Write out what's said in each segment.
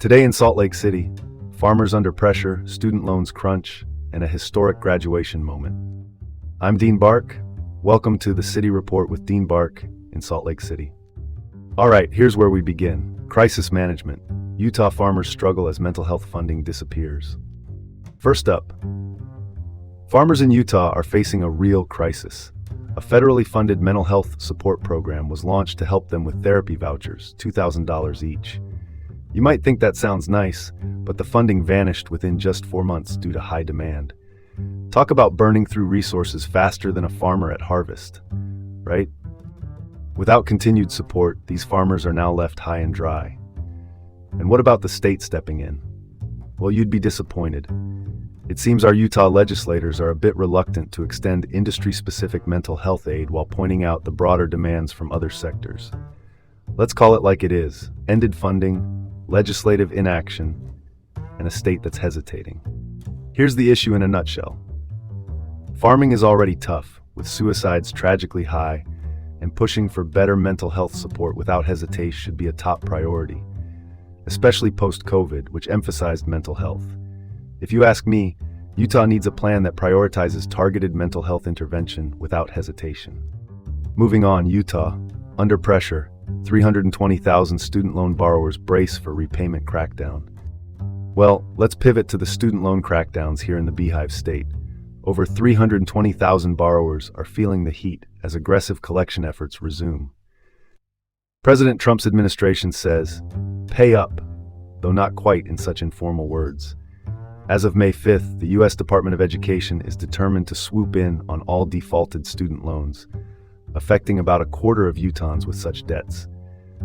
Today in Salt Lake City, farmers under pressure, student loans crunch, and a historic graduation moment. I'm Dean Bark. Welcome to the City Report with Dean Bark in Salt Lake City. All right, here's where we begin. Crisis management. Utah farmers struggle as mental health funding disappears. First up, farmers in Utah are facing a real crisis. A federally funded mental health support program was launched to help them with therapy vouchers, $2,000 each. You might think that sounds nice, but the funding vanished within just 4 months due to high demand. Talk about burning through resources faster than a farmer at harvest, right? Without continued support, these farmers are now left high and dry. And what about the state stepping in? Well, you'd be disappointed. It seems our Utah legislators are a bit reluctant to extend industry-specific mental health aid while pointing out the broader demands from other sectors. Let's call it like it is: ended funding, legislative inaction, and a state that's hesitating. Here's the issue in a nutshell. Farming is already tough, with suicides tragically high, and pushing for better mental health support without hesitation should be a top priority, especially post-COVID, which emphasized mental health. If you ask me, Utah needs a plan that prioritizes targeted mental health intervention without hesitation. Moving on, Utah, under pressure, 320,000 student loan borrowers brace for repayment crackdown. Well, let's pivot to the student loan crackdowns here in the Beehive State. Over 320,000 borrowers are feeling the heat as aggressive collection efforts resume. President Trump's administration says, "Pay up," though not quite in such informal words. As of May 5th, the U.S. Department of Education is determined to swoop in on all defaulted student loans, affecting about a quarter of Utahns with such debts.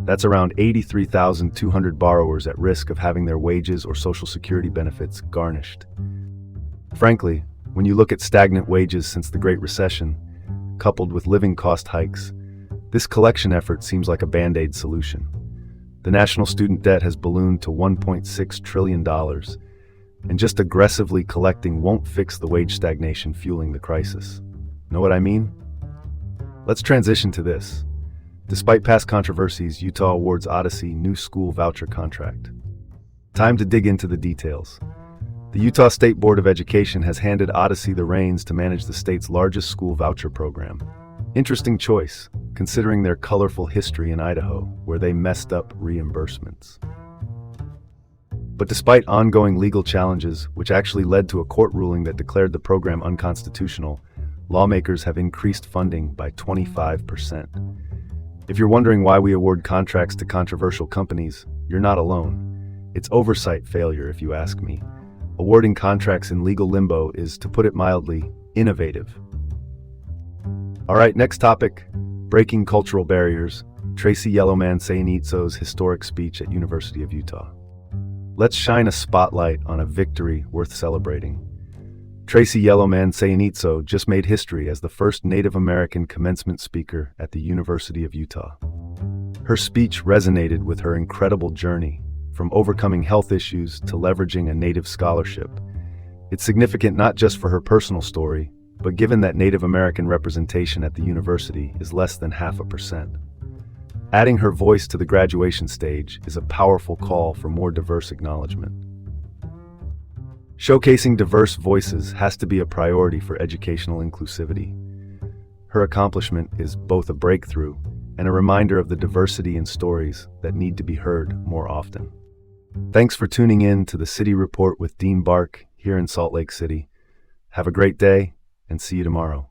That's around 83,200 borrowers at risk of having their wages or Social Security benefits garnished. Frankly, when you look at stagnant wages since the Great Recession, coupled with living cost hikes, this collection effort seems like a band-aid solution. The national student debt has ballooned to $1.6 trillion, and just aggressively collecting won't fix the wage stagnation fueling the crisis. Know what I mean? Let's transition to this. Despite past controversies, Utah awards Odyssey new school voucher contract. Time to dig into the details. The Utah State Board of Education has handed Odyssey the reins to manage the state's largest school voucher program. Interesting choice, considering their colorful history in Idaho, where they messed up reimbursements. But despite ongoing legal challenges, which actually led to a court ruling that declared the program unconstitutional, lawmakers have increased funding by 25%. If you're wondering why we award contracts to controversial companies, you're not alone. It's oversight failure, if you ask me. Awarding contracts in legal limbo is, to put it mildly, innovative. All right, next topic: breaking cultural barriers. Tracy Yellowman Sayinitso's historic speech at University of Utah. Let's shine a spotlight on a victory worth celebrating. Tracy Yellowman Sayinitso just made history as the first Native American commencement speaker at the University of Utah. Her speech resonated with her incredible journey, from overcoming health issues to leveraging a Native scholarship. It's significant not just for her personal story, but given that Native American representation at the university is less than 0.5%. Adding her voice to the graduation stage is a powerful call for more diverse acknowledgement. Showcasing diverse voices has to be a priority for educational inclusivity. Her accomplishment is both a breakthrough and a reminder of the diversity in stories that need to be heard more often. Thanks for tuning in to the City Report with Dean Bark here in Salt Lake City. Have a great day and see you tomorrow.